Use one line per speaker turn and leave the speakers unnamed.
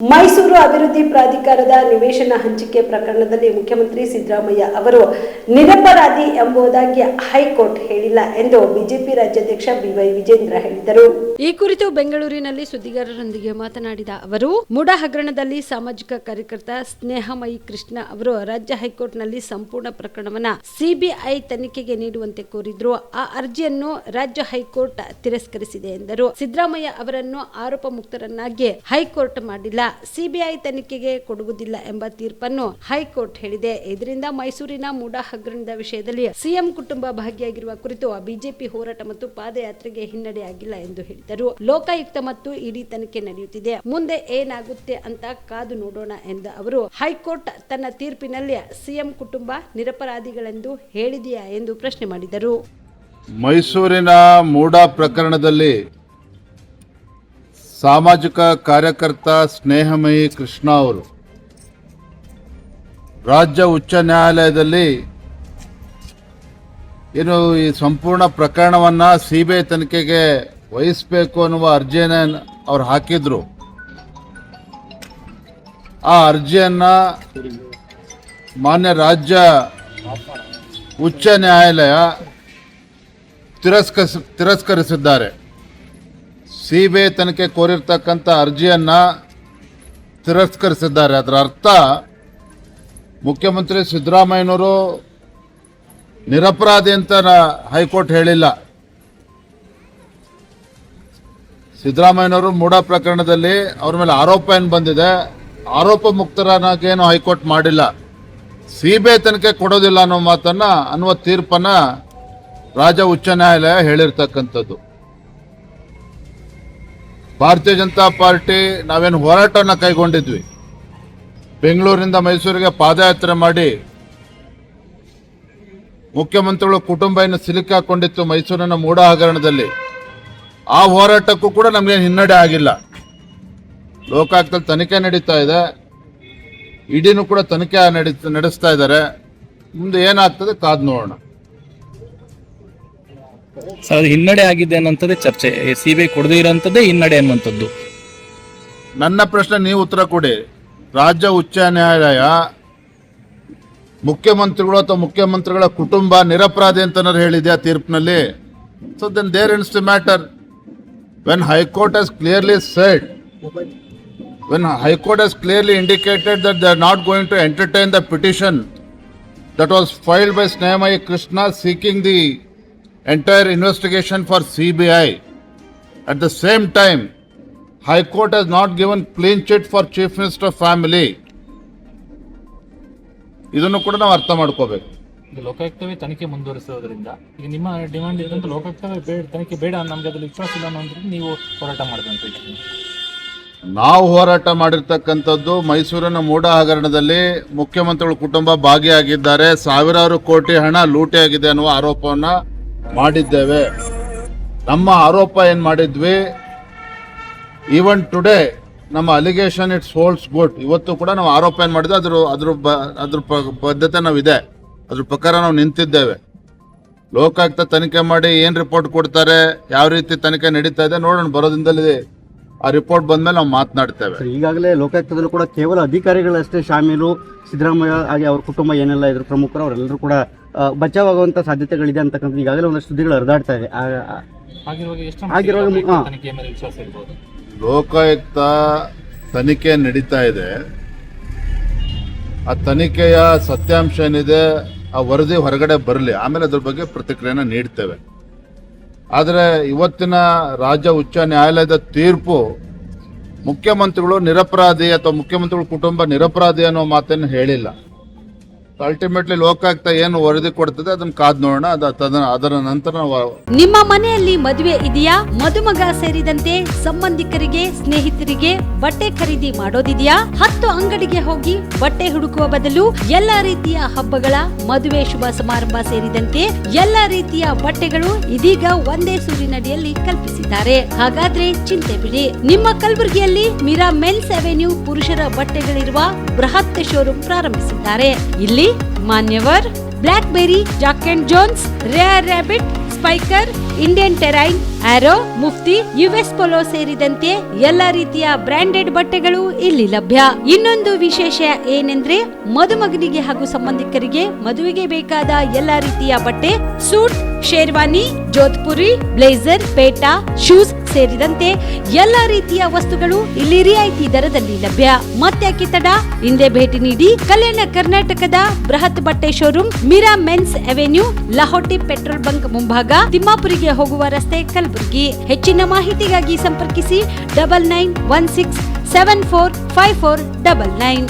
ಮೈಸೂರು ಅಭಿವೃದ್ಧಿ ಪ್ರಾಧಿಕಾರದ ನಿವೇಶನ ಹಂಚಿಕೆ ಪ್ರಕರಣದಲ್ಲಿ ಮುಖ್ಯಮಂತ್ರಿ ಸಿದ್ದರಾಮಯ್ಯ ಅವರು ನಿರಪರಾಧಿ ಎಂಬುದಾಗಿ ಹೈಕೋರ್ಟ್ ಹೇಳಿಲ್ಲ ಎಂದು ಬಿಜೆಪಿ ರಾಜ್ಯಾಧ್ಯಕ್ಷ ಬಿವೈ ವಿಜೇಂದ್ರ ಹೇಳಿದರು.
ಈ ಕುರಿತು ಬೆಂಗಳೂರಿನಲ್ಲಿ ಸುದ್ದಿಗಾರರೊಂದಿಗೆ ಮಾತನಾಡಿದ ಅವರು, ಮುಡಾ ಹಗರಣದಲ್ಲಿ ಸಾಮಾಜಿಕ ಕಾರ್ಯಕರ್ತ ಸ್ನೇಹಮಯಿ ಕೃಷ್ಣ ಅವರು ರಾಜ್ಯ ಹೈಕೋರ್ಟ್ನಲ್ಲಿ ಸಂಪೂರ್ಣ ಪ್ರಕರಣವನ್ನು ಸಿಬಿಐ ತನಿಖೆಗೆ ನೀಡುವಂತೆ ಕೋರಿದ್ರು. ಆ ಅರ್ಜಿಯನ್ನು ರಾಜ್ಯ ಹೈಕೋರ್ಟ್ ತಿರಸ್ಕರಿಸಿದೆ ಎಂದರು. ಸಿದ್ದರಾಮಯ್ಯ ಅವರನ್ನು ಆರೋಪ ಮುಕ್ತರನ್ನಾಗಿ ಹೈಕೋರ್ಟ್ ಮಾಡಿಲ್ಲ, ಸಿಬಿಐ ತನಿಖೆಗೆ ಕೊಡುವುದಿಲ್ಲ ಎಂಬ ತೀರ್ಪನ್ನು ಹೈಕೋರ್ಟ್ ಹೇಳಿದೆ. ಇದರಿಂದ ಮೈಸೂರಿನ ಮುಡಾ ಹಗರಣದ ವಿಷಯದಲ್ಲಿ ಸಿಎಂ ಕುಟುಂಬ ಭಾಗಿಯಾಗಿರುವ ಕುರಿತು ಬಿಜೆಪಿ ಹೋರಾಟ ಮತ್ತು ಪಾದಯಾತ್ರೆಗೆ ಹಿನ್ನಡೆಯಾಗಿಲ್ಲ ಎಂದು ಹೇಳಿದರು. ಲೋಕಾಯುಕ್ತ ಮತ್ತು ಇಡಿ ತನಿಖೆ ನಡೆಯುತ್ತಿದೆ, ಮುಂದೆ ಏನಾಗುತ್ತೆ ಅಂತ ಕಾದು ನೋಡೋಣ ಎಂದ ಅವರು, ಹೈಕೋರ್ಟ್ ತನ್ನ ತೀರ್ಪಿನಲ್ಲಿ ಸಿಎಂ ಕುಟುಂಬ ನಿರಪರಾಧಿಗಳೆಂದು ಹೇಳಿದೆಯಾ ಎಂದು ಪ್ರಶ್ನೆ ಮಾಡಿದರು.
ಮೈಸೂರಿನ ಮುಡಾ ಪ್ರಕರಣದಲ್ಲಿ ಸಾಮಾಜಿಕ ಕಾರ್ಯಕರ್ತ ಸ್ನೇಹಮಯಿ ಕೃಷ್ಣ ಅವರು ರಾಜ್ಯ ಉಚ್ಚ ನ್ಯಾಯಾಲಯದಲ್ಲಿ ಏನು ಈ ಸಂಪೂರ್ಣ ಪ್ರಕರಣವನ್ನು ಸಿಬಿಐ ತನಿಖೆಗೆ ವಹಿಸಬೇಕು ಅನ್ನುವ ಅರ್ಜಿಯನ್ನು ಅವರು ಹಾಕಿದ್ರು. ಆ ಅರ್ಜಿಯನ್ನು ಮಾನ್ಯ ರಾಜ್ಯ ಉಚ್ಚ ನ್ಯಾಯಾಲಯ ತಿರಸ್ಕರಿಸಿದ್ದಾರೆ. ಸಿಬಿಐ ತನಿಖೆ ಕೋರಿರ್ತಕ್ಕಂಥ ಅರ್ಜಿಯನ್ನು ತಿರಸ್ಕರಿಸಿದ್ದಾರೆ. ಅದರ ಅರ್ಥ ಮುಖ್ಯಮಂತ್ರಿ ಸಿದ್ದರಾಮಯ್ಯನವರು ನಿರಪರಾಧಿ ಅಂತ ಹೈಕೋರ್ಟ್ ಹೇಳಿಲ್ಲ. ಸಿದ್ದರಾಮಯ್ಯನವರು ಮುಡಾ ಪ್ರಕರಣದಲ್ಲಿ ಅವ್ರ ಮೇಲೆ ಆರೋಪ ಏನು ಬಂದಿದೆ, ಆರೋಪ ಮುಕ್ತರನ್ನಾಗೇನು ಹೈಕೋರ್ಟ್ ಮಾಡಿಲ್ಲ. ಸಿಬಿಐ ತನಿಖೆ ಕೊಡೋದಿಲ್ಲ ಅನ್ನುವ ತೀರ್ಪನ್ನು ರಾಜ್ಯ ಉಚ್ಚ ನ್ಯಾಯಾಲಯ ಹೇಳಿರ್ತಕ್ಕಂಥದ್ದು. ಭಾರತೀಯ ಜನತಾ ಪಾರ್ಟಿ ನಾವೇನು ಹೋರಾಟವನ್ನು ಕೈಗೊಂಡಿದ್ವಿ, ಬೆಂಗಳೂರಿನಿಂದ ಮೈಸೂರಿಗೆ ಪಾದಯಾತ್ರೆ ಮಾಡಿ ಮುಖ್ಯಮಂತ್ರಿಗಳು ಕುಟುಂಬ ಏನು ಸಿಲುಕಾಕೊಂಡಿತ್ತು ಮೈಸೂರಿನ ಮುಡಾ ಹಗರಣದಲ್ಲಿ. ಆ ಹೋರಾಟಕ್ಕೂ ಕೂಡ ನಮಗೇನು ಹಿನ್ನಡೆ ಆಗಿಲ್ಲ. ಲೋಕಾಯುಕ್ತದಲ್ಲಿ ತನಿಖೆ ನಡೀತಾ ಇದೆ, ಇಡಿನೂ ಕೂಡ ತನಿಖೆ ನಡೆಸ್ತಾ ಇದ್ದಾರೆ. ಮುಂದೆ ಏನಾಗ್ತದೆ ಕಾದು ನೋಡೋಣ.
ಸರ್, ಅದು ಹಿನ್ನಡೆ ಆಗಿದೆ ಅನ್ನೋಂಥದ್ದೇ ಚರ್ಚೆ. ಸಿಬಿಐ ಕೊಡದೇ ಇರೋಂಥದ್ದೇ ಹಿನ್ನಡೆ ಅನ್ನುವಂಥದ್ದು.
ನನ್ನ ಪ್ರಶ್ನೆ ನೀವು ಉತ್ತರ ಕೊಡಿ. ರಾಜ್ಯ ಉಚ್ಚ ನ್ಯಾಯಾಲಯ ಮುಖ್ಯಮಂತ್ರಿಗಳು ಅಥವಾ ಮುಖ್ಯಮಂತ್ರಿಗಳ ಕುಟುಂಬ ನಿರಪರಾಧಿ ಅಂತ ಹೇಳಿದೆ ಆ ತೀರ್ಪಿನಲ್ಲಿ. So then there ends the matter. When high court has clearly said, when High Court has clearly indicated that they are not going to entertain the petition that was filed by Snehamayi Krishna seeking the entire investigation for CBI. At the same time, High Court has not given clean chit for Chief Minister family. ಇದನ್ನು ಕೂಡ ನಾವು ಅರ್ಥ ಮಾಡ್ಕೋಬೇಕು.
ಲೋಕಾಯುಕ್ತವೇ ತನಿಖೆ ಮುಂದುವರಿಸೋದ್ರಿಂದ ಈಗ ನಿಮ್ಮ demand ಇರೋದಂತ ಲೋಕಾಯುಕ್ತವೇ ತನಿಖೆ ಬೇಡ, ನಮಗೆ ಅದ್ರಲ್ಲಿ ವಿಶ್ವಾಸ ಇಲ್ಲ ಅನ್ನೋದ್ರಿಂದ ನೀವು ಹೋರಾಟ ಮಾಡಬೇಕು.
ನಾವು ಹೋರಾಟ ಮಾಡಿರ್ತಕ್ಕಂಥದ್ದು ಮೈಸೂರಿನ ಮುಡಾ ಹಗರಣದಲ್ಲಿ ಮುಖ್ಯಮಂತ್ರಿಗಳ ಕುಟುಂಬ ಭಾಗಿಯಾಗಿದ್ದಾರೆ, ಸಾವಿರಾರು ಕೋಟಿ ಹಣ ಲೂಟಿಯಾಗಿದೆ ಅನ್ನುವ ಆರೋಪವನ್ನು ಮಾಡಿದ್ದೇವೆ. ನಮ್ಮ ಆರೋಪ ಏನು ಮಾಡಿದ್ವಿ, ಈವನ್ ಟುಡೇ ನಮ್ಮ ಅಲಿಗೇಷನ್ ಇಟ್ಸ್ ಹೋಲ್ಡ್ಸ್ ಗುಡ್. ಇವತ್ತು ಕೂಡ ನಾವು ಆರೋಪ ಏನು ಮಾಡಿದ್ವಿ ಅದ್ರ ಬದ್ಧತೆ ನಾವಿದೆ, ಅದ್ರ ಪ್ರಕಾರ ನಾವು ನಿಂತಿದ್ದೇವೆ. ಲೋಕಾಯುಕ್ತ ತನಿಖೆ ಮಾಡಿ ಏನು ರಿಪೋರ್ಟ್ ಕೊಡ್ತಾರೆ, ಯಾವ ರೀತಿ ತನಿಖೆ ನಡೀತಾ ಇದೆ ನೋಡೋಣ. ಬರೋದಿಂದಲೇ ಆ ರಿಪೋರ್ಟ್ ಬಂದ್ಮೇಲೆ ನಾವು ಮಾತನಾಡ್ತೇವೆ.
ಈಗಾಗಲೇ ಲೋಕಾಯುಕ್ತದಲ್ಲೂ ಕೂಡ ಕೇವಲ ಅಧಿಕಾರಿಗಳಷ್ಟೇ ಶಾಮೀಲು, ಸಿದ್ದರಾಮಯ್ಯ ಹಾಗೆ ಅವ್ರ ಕುಟುಂಬ ಏನೆಲ್ಲ ಇದ್ರು ಪ್ರಮುಖರು ಅವರೆಲ್ಲರೂ ಕೂಡ ಬಚಾವಾಗುವಂತ ಸಾಧ್ಯತೆಗಳಿದೆ ಅಂತಕ್ಕಂಥ ಈಗಾಗಲೇ ಒಂದಷ್ಟು ಸುದ್ದಿಗಳು ಹರಿದಾಡ್ತಾ ಇದೆ.
ಲೋಕಾಯುಕ್ತ ತನಿಖೆ ನಡೀತಾ ಇದೆ. ಆ ತನಿಖೆಯ ಸತ್ಯಾಂಶ ಏನಿದೆ ಆ ವರದಿ ಹೊರಗಡೆ ಬರಲಿ, ಆಮೇಲೆ ಅದ್ರ ಬಗ್ಗೆ ಪ್ರತಿಕ್ರಿಯೆನ ನೀಡ್ತೇವೆ. ಆದರೆ ಇವತ್ತಿನ ರಾಜ್ಯ ಉಚ್ಚ ನ್ಯಾಯಾಲಯದ ತೀರ್ಪು ಮುಖ್ಯಮಂತ್ರಿಗಳು ನಿರಪರಾಧಿ ಅಥವಾ ಮುಖ್ಯಮಂತ್ರಿಗಳ ಕುಟುಂಬ ನಿರಪರಾಧಿ ಅನ್ನೋ ಮಾತನ್ನು ಹೇಳಿಲ್ಲ. ಅಲ್ಟಿಮೇಟ್ಲಿ ಲೋಕಾಯುಕ್ತ ಏನು ವರದಿ ಕೊಡ್ತದೆ ಅದನ್ನ ಕಾದ್ ನೋಡೋಣ. ಅದರ ನಂತರ
ನಿಮ್ಮ ಮನೆಯಲ್ಲಿ ಮದುವೆ ಇದೆಯಾ, ಮದುಮಗ ಸೇರಿದಂತೆ ಸಂಬಂಧಿಕರಿಗೆ ಸ್ನೇಹಿತರಿಗೆ ಬಟ್ಟೆ ಖರೀದಿ ಮಾಡೋದಿದೆಯಾ? 10 ಅಂಗಡಿಗೆ ಹೋಗಿ ಬಟ್ಟೆ ಹುಡುಕುವ ಬದಲು ಎಲ್ಲಾ ರೀತಿಯ ಹಬ್ಬಗಳ, ಮದುವೆ, ಶುಭ ಸಮಾರಂಭ ಸೇರಿದಂತೆ ಎಲ್ಲಾ ರೀತಿಯ ಬಟ್ಟೆಗಳು ಇದೀಗ ಒಂದೇ ಸೂರಿನಡಿಯಲ್ಲಿ ಕಲ್ಪಿಸಿದ್ದಾರೆ. ಹಾಗಾದ್ರೆ ಚಿಂತೆ ಬಿಡಿ, ನಿಮ್ಮ ಕಲಬುರಗಿಯಲ್ಲಿ ಮೀರಾ ಮೆನ್ಸ್ ಅವೆನ್ಯೂ ಪುರುಷರ ಬಟ್ಟೆಗಳಿರುವ ಬೃಹತ್ ಶೋರೂಮ್ ಪ್ರಾರಂಭಿಸಿದ್ದಾರೆ. ಇಲ್ಲಿ Manyavar, Blackberrys, Jack and Jones, Rare Rabbit, Spykar, Indian Terrain, Arrow, Mufti, US Polo ಸೇರಿದಂತೆ ಎಲ್ಲಾ ರೀತಿಯ ಬ್ರಾಂಡೆಡ್ ಬಟ್ಟೆಗಳು ಇಲ್ಲಿ ಲಭ್ಯ. ಇನ್ನೊಂದು ವಿಶೇಷ ಏನೆಂದ್ರೆ ಮದುಮಗನಿಗೆ ಹಾಗೂ ಸಂಬಂಧಿಕರಿಗೆ ಮದುವೆಗೆ ಬೇಕಾದ ಎಲ್ಲಾ ರೀತಿಯ ಬಟ್ಟೆ, ಸೂಟ್, ಶೇರ್ವಾನಿ, ಜೋಧ್ಪುರಿ, ಬ್ಲೇಸರ್, ಪೇಟಾ, ಶೂಸ್ ಸೇರಿದಂತೆ ಎಲ್ಲಾ ರೀತಿಯ ವಸ್ತುಗಳು ಇಲ್ಲಿ ರಿಯಾಯಿತಿ ದರದಲ್ಲಿ ಲಭ್ಯ. ಮತ್ತೆ ತಡ, ಹಿಂದೆ ಭೇಟಿ ನೀಡಿ ಕಲ್ಯಾಣ ಕರ್ನಾಟಕದ ಬೃಹತ್ ಬಟ್ಟೆ showroom Meera men's avenue, Lahoti petrol bunk ಮುಂಭಾಗ, ತಿಮ್ಮಾಪುರಿಗೆ ಹೋಗುವ ರಸ್ತೆ, ಕಲಬುರಗಿ. ಹೆಚ್ಚಿನ ಮಾಹಿತಿಗಾಗಿ ಸಂಪರ್ಕಿಸಿ 9916745499.